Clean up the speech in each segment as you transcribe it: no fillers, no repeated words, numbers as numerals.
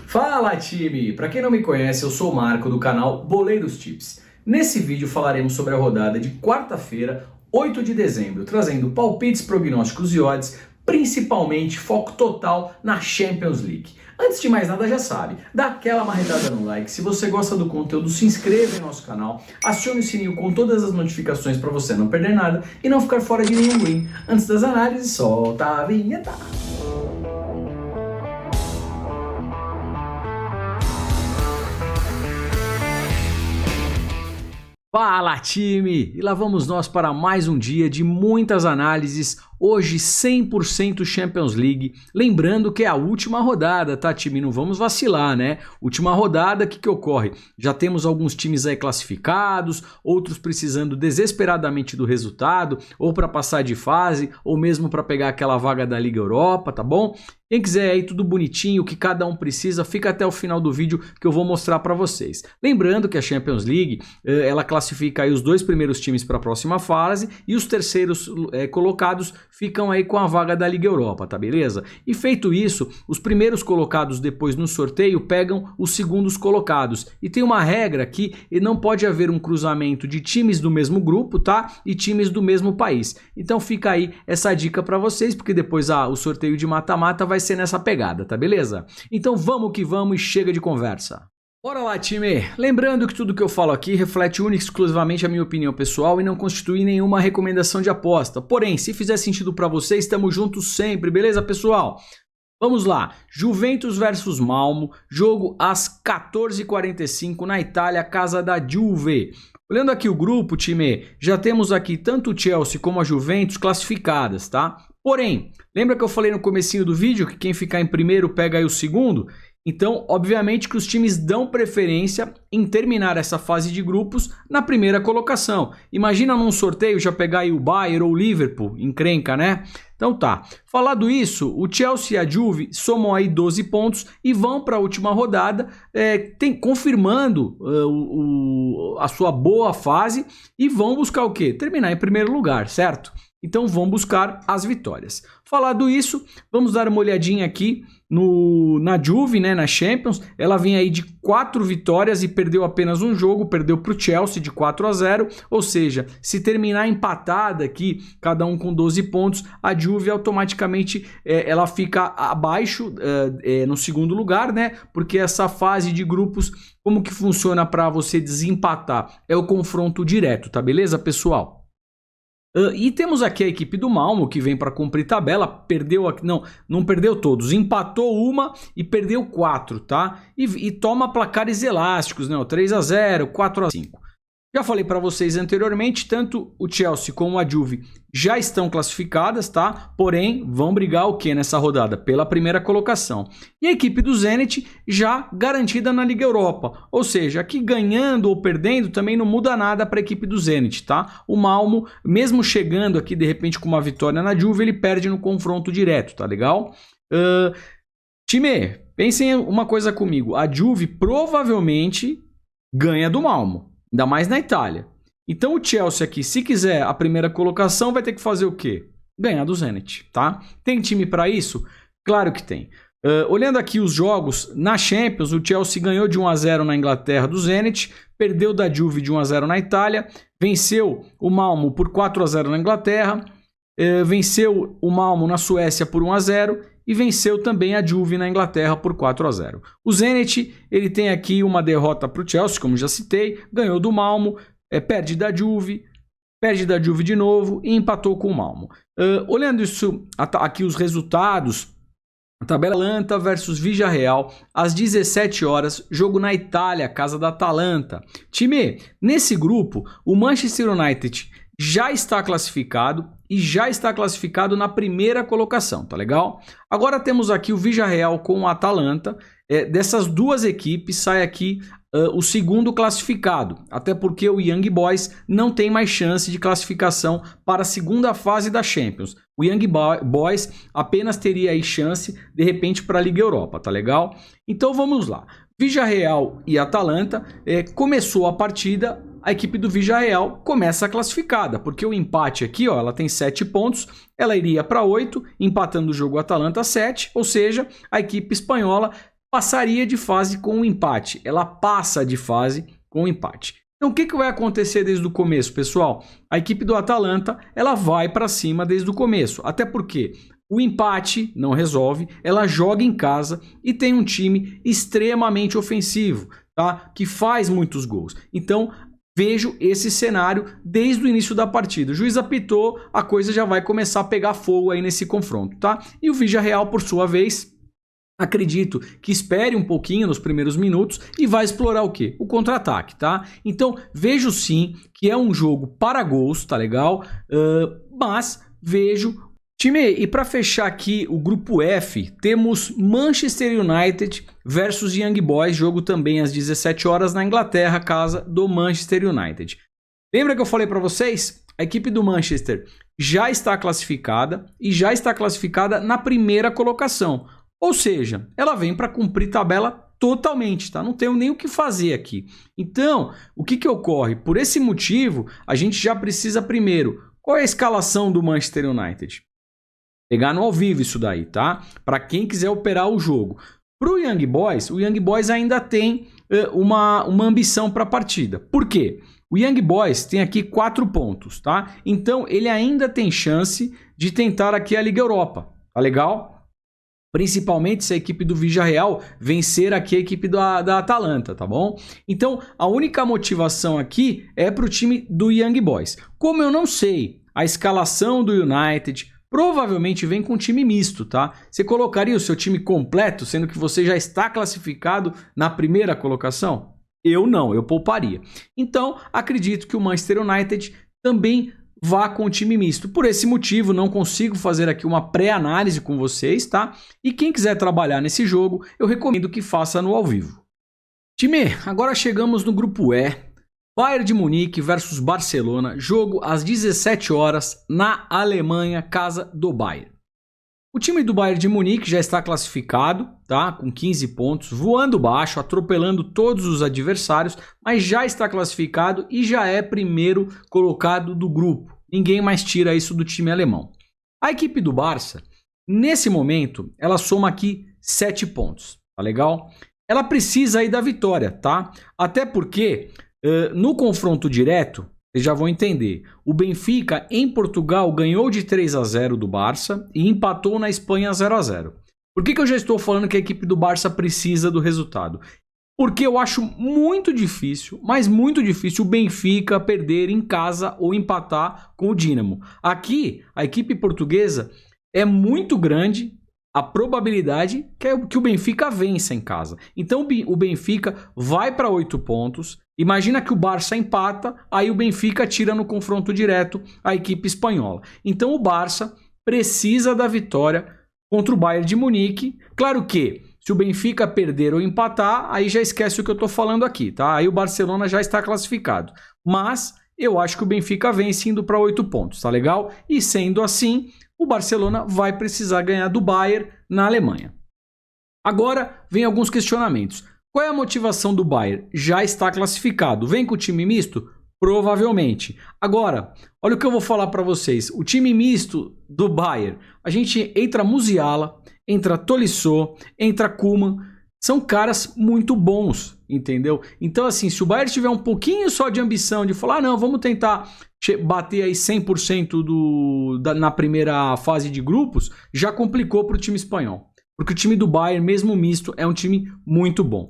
Fala time! Para quem não me conhece, eu sou o Marco do canal Boleiros Tips. Nesse vídeo falaremos sobre a rodada de quarta-feira, 8 de dezembro, trazendo palpites, prognósticos e odds, principalmente foco total na Champions League. Antes de mais nada, já sabe, dá aquela marretada no like, se você gosta do conteúdo, se inscreva em nosso canal, acione o sininho com todas as notificações para você não perder nada e não ficar fora de nenhum win. Antes das análises, solta a vinheta! Fala time! E lá vamos nós para mais um dia de muitas análises, hoje 100% Champions League, lembrando que é a última rodada, tá time? Não vamos vacilar, né? Última rodada, o que ocorre? Já temos alguns times aí classificados, outros precisando desesperadamente do resultado, ou para passar de fase, ou mesmo para pegar aquela vaga da Liga Europa, tá bom? Quem quiser aí tudo bonitinho, o que cada um precisa, fica até o final do vídeo que eu vou mostrar para vocês. Lembrando que a Champions League, ela classifica aí os dois primeiros times para a próxima fase e os terceiros colocados ficam aí com a vaga da Liga Europa, tá beleza? E feito isso, os primeiros colocados depois no sorteio pegam os segundos colocados. E tem uma regra aqui, e não pode haver um cruzamento de times do mesmo grupo, tá? E times do mesmo país. Então fica aí essa dica para vocês, porque depois o sorteio de mata-mata vai ser nessa pegada, tá beleza? Então vamos que vamos e chega de conversa. Bora lá, time! Lembrando que tudo que eu falo aqui reflete única e exclusivamente a minha opinião pessoal e não constitui nenhuma recomendação de aposta. Porém, se fizer sentido para vocês, estamos juntos sempre, beleza, pessoal? Vamos lá, Juventus versus Malmo, jogo às 14h45 na Itália, casa da Juve. Olhando aqui o grupo, time, já temos aqui tanto o Chelsea como a Juventus classificadas, tá? Porém, lembra que eu falei no comecinho do vídeo que quem ficar em primeiro pega aí o segundo? Então, obviamente que os times dão preferência em terminar essa fase de grupos na primeira colocação. Imagina num sorteio já pegar aí o Bayern ou o Liverpool, encrenca, né? Então tá, falado isso, o Chelsea e a Juve somam aí 12 pontos e vão para a última rodada, confirmando a sua boa fase e vão buscar o quê? Terminar em primeiro lugar, certo? Então vão buscar as vitórias. Falado isso, vamos dar uma olhadinha aqui na Juve, né, na Champions. Ela vem aí de 4 vitórias e perdeu apenas um jogo, perdeu para o Chelsea de 4-0, ou seja, se terminar empatada aqui, cada um com 12 pontos, a Juve automaticamente ela fica abaixo no segundo lugar, né, porque essa fase de grupos, como que funciona para você desempatar? É o confronto direto, tá beleza, pessoal? E temos aqui a equipe do Malmo que vem para cumprir tabela, não perdeu todos, empatou uma e perdeu 4, tá? E toma placares elásticos, né? 3-0, 4-5. Já falei para vocês anteriormente, tanto o Chelsea como a Juve já estão classificadas, tá? Porém, vão brigar o quê nessa rodada? Pela primeira colocação. E a equipe do Zenit já garantida na Liga Europa. Ou seja, aqui ganhando ou perdendo também não muda nada para a equipe do Zenit, tá? O Malmo, mesmo chegando aqui de repente com uma vitória na Juve, ele perde no confronto direto, tá legal? Time, pensem uma coisa comigo. A Juve provavelmente ganha do Malmo. Ainda mais na Itália. Então o Chelsea aqui, se quiser a primeira colocação, vai ter que fazer o quê? Ganhar do Zenit, tá? Tem time para isso? Claro que tem. Olhando aqui os jogos, na Champions, o Chelsea ganhou de 1-0 na Inglaterra do Zenit, perdeu da Juve de 1-0 na Itália, venceu o Malmo por 4-0 na Inglaterra, venceu o Malmo na Suécia por 1-0 e venceu também a Juve na Inglaterra por 4-0. O Zenit, ele tem aqui uma derrota para o Chelsea, como já citei, ganhou do Malmo, perde da Juve de novo e empatou com o Malmo. Olhando isso aqui os resultados, a tabela Atalanta versus Villarreal, às 17 horas, jogo na Itália, casa da Atalanta. Time, nesse grupo, o Manchester United já está classificado e já está classificado na primeira colocação, tá legal? Agora temos aqui o Villarreal com o Atalanta. Dessas duas equipes sai aqui o segundo classificado, até porque o Young Boys não tem mais chance de classificação para a segunda fase da Champions. O Young Boys apenas teria aí chance, de repente, para a Liga Europa, tá legal? Então vamos lá. Villarreal e Atalanta, começou a partida, a equipe do Villarreal começa classificada, porque o empate aqui, ó, ela tem 7 pontos, ela iria para 8, empatando o jogo Atalanta 7, ou seja, a equipe espanhola passaria de fase com um empate. Ela passa de fase com um empate. Então, o que vai acontecer desde o começo, pessoal? A equipe do Atalanta, ela vai para cima desde o começo. Até porque o empate não resolve, ela joga em casa e tem um time extremamente ofensivo, tá? Que faz muitos gols. Então, vejo esse cenário desde o início da partida. O juiz apitou, a coisa já vai começar a pegar fogo aí nesse confronto, tá? E o Villarreal, por sua vez, acredito que espere um pouquinho nos primeiros minutos e vai explorar o quê? O contra-ataque, tá? Então, vejo sim que é um jogo para gols, tá legal? Mas vejo... Time, e para fechar aqui o grupo F, temos Manchester United versus Young Boys, jogo também às 17 horas na Inglaterra, casa do Manchester United. Lembra que eu falei para vocês? A equipe do Manchester já está classificada e já está classificada na primeira colocação. Ou seja, ela vem para cumprir tabela totalmente, tá? Não tenho nem o que fazer aqui. Então, o que ocorre? Por esse motivo, a gente já precisa primeiro, qual é a escalação do Manchester United? Pegar no ao vivo isso daí, tá? Para quem quiser operar o jogo. Para o Young Boys ainda tem uma ambição para a partida. Por quê? O Young Boys tem aqui 4 pontos, tá? Então ele ainda tem chance de tentar aqui a Liga Europa, tá legal? Principalmente se a equipe do Villarreal vencer aqui a equipe da Atalanta, tá bom? Então a única motivação aqui é para o time do Young Boys. Como eu não sei a escalação do United... Provavelmente vem com time misto, tá? Você colocaria o seu time completo, sendo que você já está classificado na primeira colocação? Eu não, eu pouparia. Então, acredito que o Manchester United também vá com time misto. Por esse motivo, não consigo fazer aqui uma pré-análise com vocês, tá? E quem quiser trabalhar nesse jogo, eu recomendo que faça no ao vivo. Time, agora chegamos no grupo E. Bayern de Munique versus Barcelona, jogo às 17 horas na Alemanha, casa do Bayern. O time do Bayern de Munique já está classificado, tá? Com 15 pontos, voando baixo, atropelando todos os adversários, mas já está classificado e já é primeiro colocado do grupo. Ninguém mais tira isso do time alemão. A equipe do Barça, nesse momento, ela soma aqui 7 pontos, tá legal? Ela precisa aí da vitória, tá? Até porque... no confronto direto, vocês já vão entender, o Benfica em Portugal ganhou de 3-0 do Barça e empatou na Espanha 0-0. Por que eu já estou falando que a equipe do Barça precisa do resultado? Porque eu acho muito difícil, mas muito difícil o Benfica perder em casa ou empatar com o Dínamo. Aqui, a equipe portuguesa é muito grande a probabilidade que o Benfica vença em casa. Então o Benfica vai para 8 pontos. Imagina que o Barça empata, aí o Benfica tira no confronto direto a equipe espanhola. Então o Barça precisa da vitória contra o Bayern de Munique. Claro que se o Benfica perder ou empatar, aí já esquece o que eu estou falando aqui, tá? Aí o Barcelona já está classificado. Mas eu acho que o Benfica vence indo para 8 pontos, tá legal? E sendo assim, o Barcelona vai precisar ganhar do Bayern na Alemanha. Agora vem alguns questionamentos. Qual é a motivação do Bayern? Já está classificado. Vem com o time misto? Provavelmente. Agora, olha o que eu vou falar para vocês. O time misto do Bayern, a gente entra Musiala, entra Tolisso, entra Koeman. São caras muito bons, entendeu? Então, assim, se o Bayern tiver um pouquinho só de ambição de falar, não, vamos tentar bater aí 100% na primeira fase de grupos, já complicou para o time espanhol. Porque o time do Bayern, mesmo misto, é um time muito bom.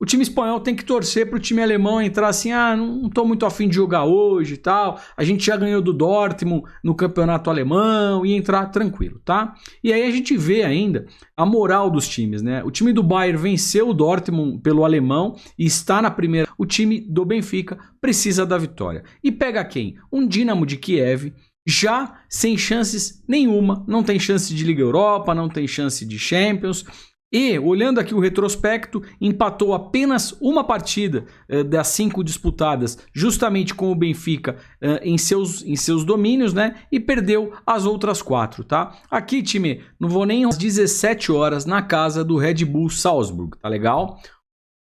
O time espanhol tem que torcer para o time alemão entrar assim, não estou muito afim de jogar hoje e tal. A gente já ganhou do Dortmund no campeonato alemão e entrar tranquilo, tá? E aí a gente vê ainda a moral dos times, né? O time do Bayern venceu o Dortmund pelo alemão e está na primeira. O time do Benfica precisa da vitória. E pega quem? Um Dinamo de Kiev, já sem chances nenhuma, não tem chance de Liga Europa, não tem chance de Champions. E, olhando aqui o retrospecto, empatou apenas uma partida das 5 disputadas, justamente com o Benfica em seus domínios, né? E perdeu as outras 4, tá? Aqui, time, não vou nem às 17 horas na casa do Red Bull Salzburg, tá legal?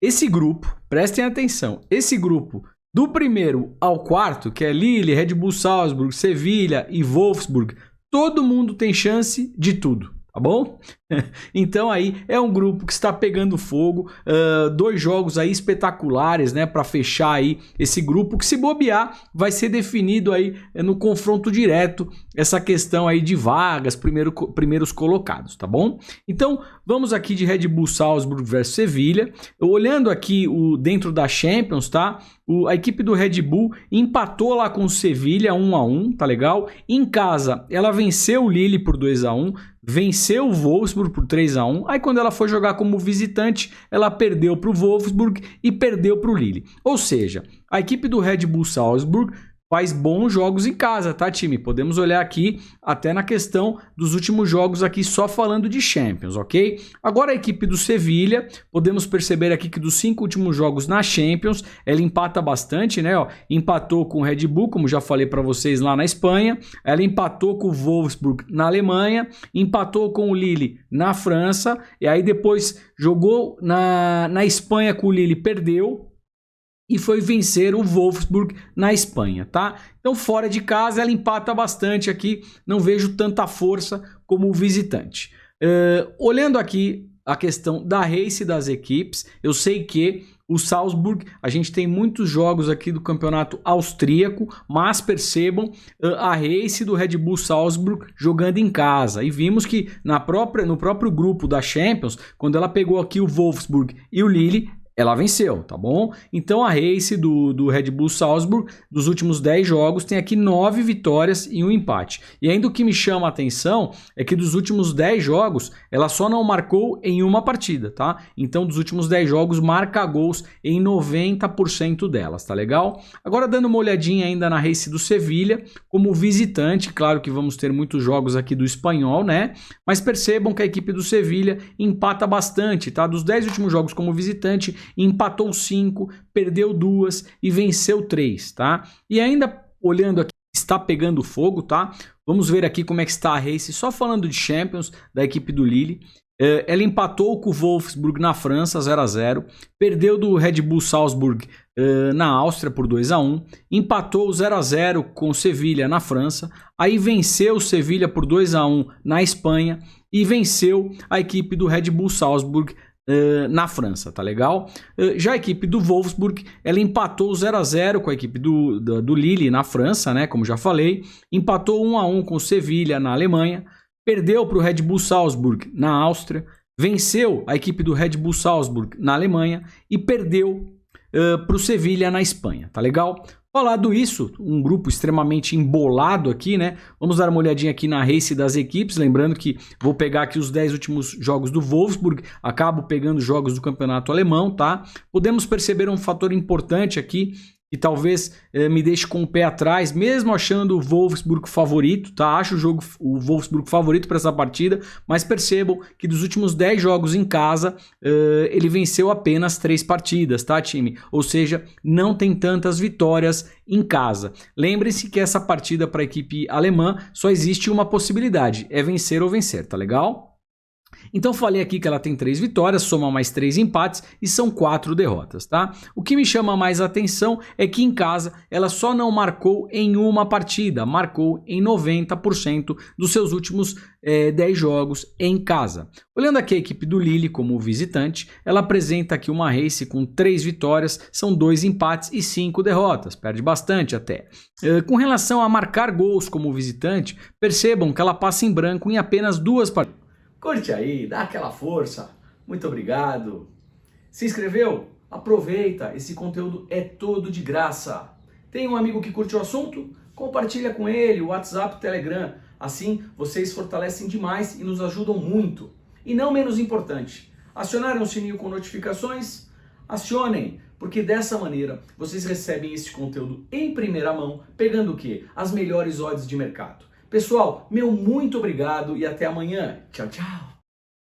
Esse grupo, prestem atenção, esse grupo do primeiro ao quarto, que é Lille, Red Bull Salzburg, Sevilha e Wolfsburg, todo mundo tem chance de tudo. tá bom? Então aí é um grupo que está pegando fogo, 2 jogos aí espetaculares, né, para fechar aí esse grupo, que se bobear vai ser definido aí no confronto direto, essa questão aí de vagas, primeiros colocados, tá bom? Então vamos aqui de Red Bull Salzburg versus Sevilha, olhando aqui dentro da Champions, tá? A equipe do Red Bull empatou lá com o Sevilha 1-1, tá legal? Em casa ela venceu o Lille por 2-1, venceu o Wolfsburg por 3-1, aí quando ela foi jogar como visitante, ela perdeu para o Wolfsburg e perdeu para o Lille. Ou seja, a equipe do Red Bull Salzburg faz bons jogos em casa, tá, time? Podemos olhar aqui até na questão dos últimos jogos aqui, só falando de Champions, ok? Agora a equipe do Sevilha, podemos perceber aqui que dos 5 últimos jogos na Champions, ela empata bastante, né? Ó, empatou com o Red Bull, como já falei para vocês lá na Espanha, ela empatou com o Wolfsburg na Alemanha, empatou com o Lille na França, e aí depois jogou na Espanha com o Lille, perdeu, e foi vencer o Wolfsburg na Espanha, tá? Então fora de casa ela empata bastante aqui, não vejo tanta força como o visitante. Olhando aqui a questão da race das equipes, eu sei que o Salzburg, a gente tem muitos jogos aqui do campeonato austríaco, mas percebam a race do Red Bull Salzburg jogando em casa. E vimos que no próprio grupo da Champions, quando ela pegou aqui o Wolfsburg e o Lille, ela venceu, tá bom? Então a race do Red Bull Salzburg, dos últimos 10 jogos, tem aqui 9 vitórias e 1 empate. E ainda o que me chama a atenção é que dos últimos 10 jogos, ela só não marcou em uma partida, tá? Então dos últimos 10 jogos, marca gols em 90% delas, tá legal? Agora dando uma olhadinha ainda na race do Sevilha, como visitante, claro que vamos ter muitos jogos aqui do espanhol, né? Mas percebam que a equipe do Sevilha empata bastante, tá? Dos 10 últimos jogos como visitante, empatou 5, perdeu 2 e venceu 3, tá? E ainda olhando aqui, está pegando fogo, tá? Vamos ver aqui como é que está a race, só falando de Champions, da equipe do Lille. Ela empatou com o Wolfsburg na França, 0-0, perdeu do Red Bull Salzburg na Áustria por 2-1, empatou 0-0 com o Sevilha na França, aí venceu o Sevilha por 2-1 na Espanha e venceu a equipe do Red Bull Salzburg na França, tá legal? Já a equipe do Wolfsburg, ela empatou 0-0 com a equipe do Lille na França, né? Como já falei, empatou 1-1 com o Sevilha na Alemanha, perdeu para o Red Bull Salzburg na Áustria, venceu a equipe do Red Bull Salzburg na Alemanha e perdeu para o Sevilha na Espanha, tá legal? Falado isso, um grupo extremamente embolado aqui, né? Vamos dar uma olhadinha aqui na race das equipes, lembrando que vou pegar aqui os 10 últimos jogos do Wolfsburg, acabo pegando jogos do campeonato alemão, tá? Podemos perceber um fator importante aqui, que talvez me deixe com o pé atrás, mesmo achando o Wolfsburg favorito, tá? Acho o Wolfsburg favorito para essa partida, mas percebam que dos últimos 10 jogos em casa, ele venceu apenas 3 partidas, tá, time? Ou seja, não tem tantas vitórias em casa. Lembre-se que essa partida para a equipe alemã só existe uma possibilidade, é vencer ou vencer, tá legal? Então falei aqui que ela tem 3 vitórias, soma mais 3 empates e são 4 derrotas, tá? O que me chama mais atenção é que em casa ela só não marcou em uma partida, marcou em 90% dos seus últimos 10 jogos em casa. Olhando aqui a equipe do Lille como visitante, ela apresenta aqui uma race com 3 vitórias, são 2 empates e 5 derrotas, perde bastante até. Com relação a marcar gols como visitante, percebam que ela passa em branco em apenas 2 partidas. Curte aí, dá aquela força. Muito obrigado. Se inscreveu? Aproveita, esse conteúdo é todo de graça. Tem um amigo que curte o assunto? Compartilha com ele, o WhatsApp, o Telegram. Assim, vocês fortalecem demais e nos ajudam muito. E não menos importante, acionaram o sininho com notificações? Acionem, porque dessa maneira vocês recebem esse conteúdo em primeira mão, pegando o quê? As melhores odds de mercado. Pessoal, meu muito obrigado e até amanhã. Tchau, tchau.